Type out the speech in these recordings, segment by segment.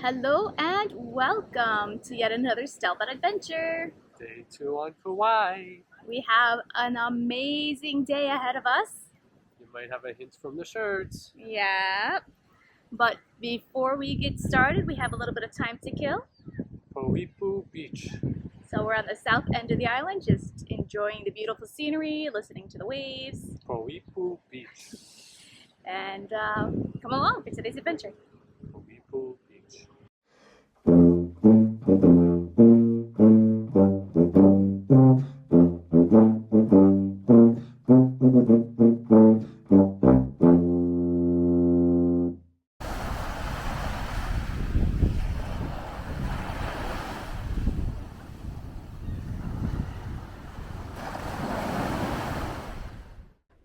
Hello and welcome to yet another Stelbot Adventure. Day 2 on Kauai. We have an amazing day ahead of us. You might have a hint from the shirts. Yeah. But before we get started, we have a little bit of time to kill. Poipu Beach. So we're on the south end of the island, just enjoying the beautiful scenery, listening to the waves. Poipu Beach. And come along for today's adventure. Poipu Beach.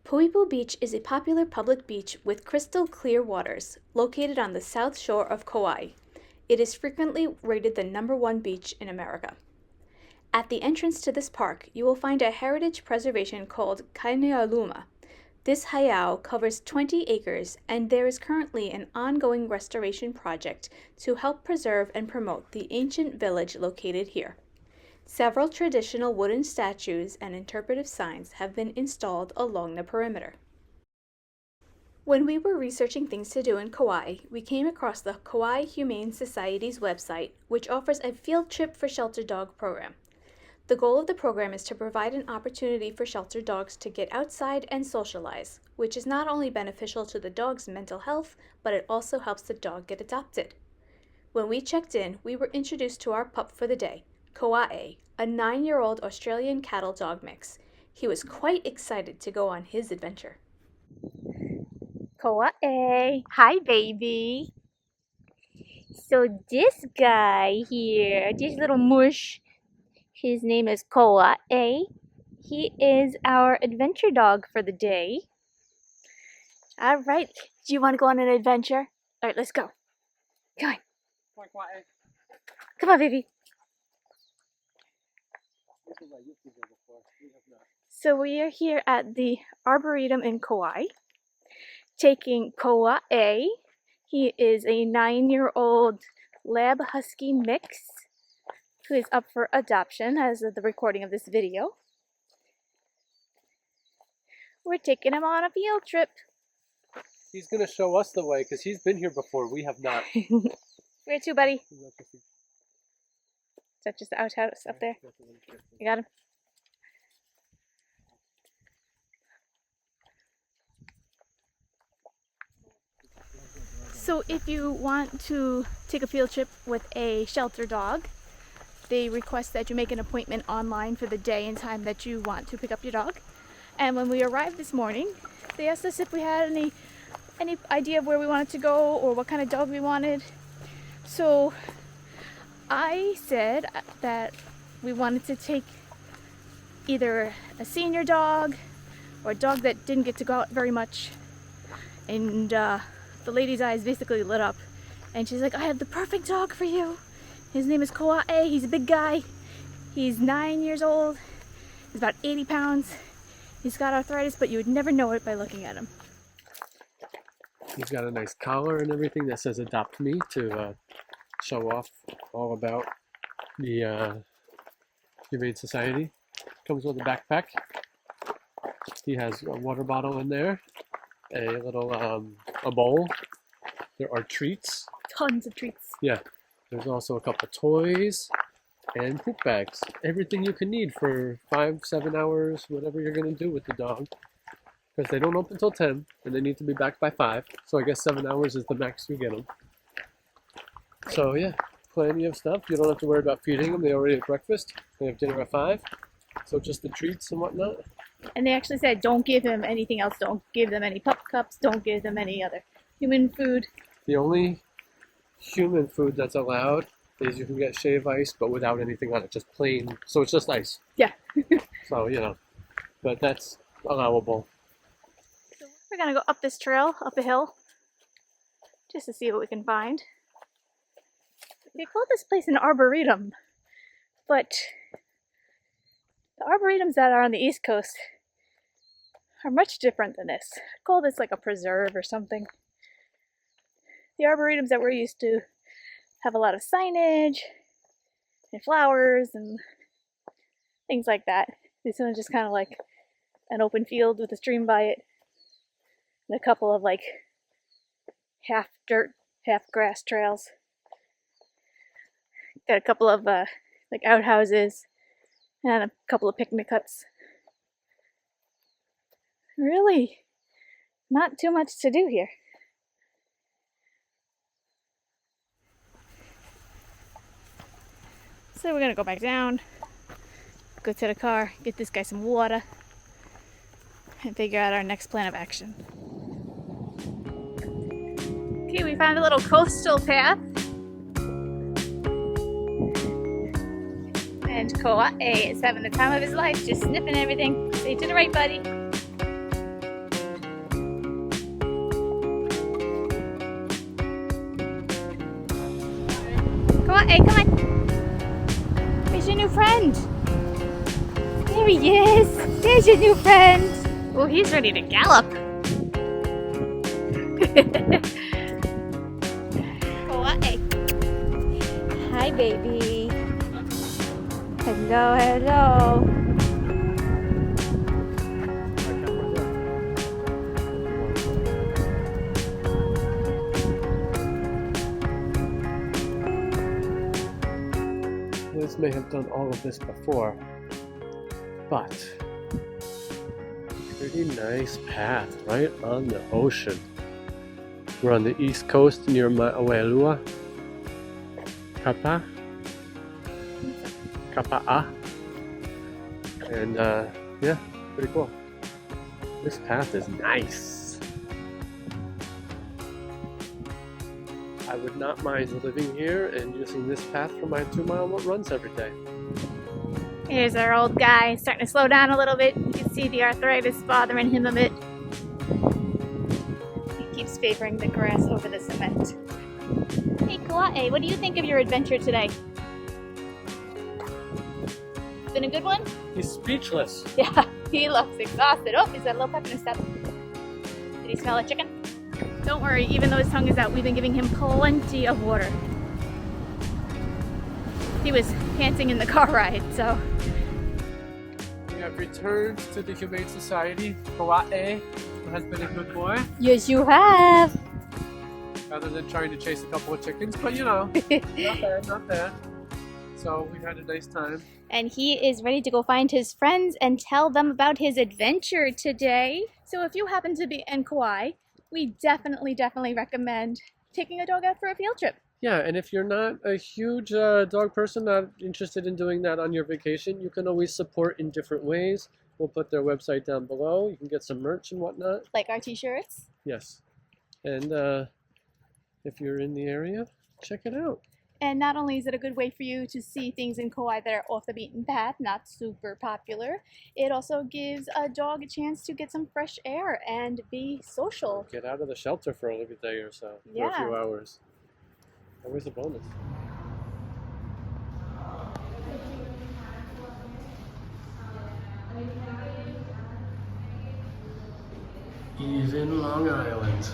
Poipu Beach is a popular public beach with crystal clear waters, located on the south shore of Kauai. It is frequently rated the #1 beach in America. At the entrance to this park, you will find a heritage preservation called Kainaluma. This heiau covers 20 acres, and there is currently an ongoing restoration project to help preserve and promote the ancient village located here. Several traditional wooden statues and interpretive signs have been installed along the perimeter. When we were researching things to do in Kauai, we came across the Kauai Humane Society's website, which offers a field trip for shelter dog program. The goal of the program is to provide an opportunity for shelter dogs to get outside and socialize, which is not only beneficial to the dog's mental health, but it also helps the dog get adopted. When we checked in, we were introduced to our pup for the day, Kauai, a 9-year-old Australian cattle dog mix. He was quite excited to go on his adventure. Kauai, hi baby. So this guy here, this little mush, his name is Kauai. He is our adventure dog for the day. All right, do you want to go on an adventure? All right, let's go. Come on. Come on, baby. So we are here at the Arboretum in Kauai, taking Kauai. He is a 9-year-old Lab Husky mix who is up for adoption as of the recording of this video. We're taking him on a field trip. He's going to show us the way because he's been here before. We have not. Where to, buddy? Is that just the outhouse up there? You got him? So if you want to take a field trip with a shelter dog, they request that you make an appointment online for the day and time that you want to pick up your dog. And when we arrived this morning, they asked us if we had any idea of where we wanted to go or what kind of dog we wanted. So I said that we wanted to take either a senior dog or a dog that didn't get to go out very much. And the lady's eyes basically lit up and she's like, I have the perfect dog for you. His name is Kauai. He's a big guy. He's 9 years old. He's about 80 pounds. He's got arthritis, but you would never know it by looking at him. He's got a nice collar and everything that says Adopt Me to show off all about the Humane Society. Comes with a backpack. He has a water bottle in there, a little a bowl. There are treats. Tons of treats. Yeah. There's also a couple toys and poop bags. Everything you can need for 5-7 hours, whatever you're going to do with the dog. Because they don't open until 10, and they need to be back by 5. So I guess 7 hours is the max you get them. So yeah, plenty of stuff. You don't have to worry about feeding them. They already have breakfast. They have dinner at 5. So just the treats and whatnot. And they actually said don't give him anything else. Don't give them any pup cups. Don't give them any other human food. The only human food that's allowed is you can get shave ice, but without anything on it, just plain. So it's just ice. Yeah. So, you know, but that's allowable. So we're gonna go up this trail, up a hill, just to see what we can find. They call this place an arboretum, but the arboretums that are on the East Coast are much different than this. I call this like a preserve or something. The arboretums that we're used to have a lot of signage and flowers and things like that. This one's just kind of like an open field with a stream by it and a couple of like half dirt, half grass trails. Got a couple of like outhouses and a couple of picnic huts. Really not too much to do here. So we're gonna go back down, go to the car, get this guy some water, and figure out our next plan of action. Okay, we found a little coastal path. And Kauai is having the time of his life, just sniffing everything. Stay to the right, buddy. Kauai, come on. Where's your new friend? There he is. There's your new friend. Oh, he's ready to gallop. Kauai. Hi, baby. Hello, hello. Liz may have done all of this before, but pretty nice path right on the ocean. We're on the east coast near Ma'awelua, Kapa'a, and yeah, pretty cool. This path is nice. I would not mind living here and using this path for my 2-mile runs every day. Here's our old guy starting to slow down a little bit. You can see the arthritis bothering him a bit. He keeps favoring the grass over the cement. Hey Kauai, what do you think of your adventure today? Been a good one? He's speechless. Yeah, he looks exhausted. Oh, he's got a little pep in his step. Did he smell a chicken? Don't worry, even though his tongue is out, we've been giving him plenty of water. He was panting in the car ride, so. We have returned to the Humane Society. Kauai has been a good boy. Yes, you have. Other than trying to chase a couple of chickens, but you know, not bad, not bad. So we had a nice time. And he is ready to go find his friends and tell them about his adventure today. So if you happen to be in Kauai, we definitely recommend taking a dog out for a field trip. Yeah, and if you're not a huge dog person, not interested in doing that on your vacation, you can always support in different ways. We'll put their website down below. You can get some merch and whatnot. Like our t-shirts? Yes. And if you're in the area, check it out. And not only is it a good way for you to see things in Kauai that are off the beaten path, not super popular, it also gives a dog a chance to get some fresh air and be social. Get out of the shelter for a day or so, for a few hours. Always a bonus. Even Long Island.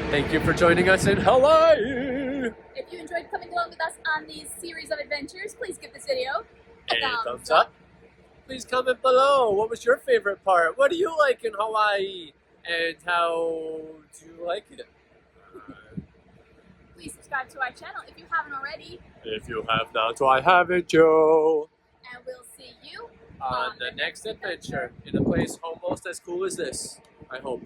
Thank you for joining us in Hawaii! If you enjoyed coming along with us on these series of adventures, please give this video a thumbs up. Please comment below. What was your favorite part? What do you like in Hawaii? And how do you like it? Please subscribe to our channel if you haven't already. If you have not, why haven't you? And we'll see you on the next adventure in a place almost as cool as this, I hope.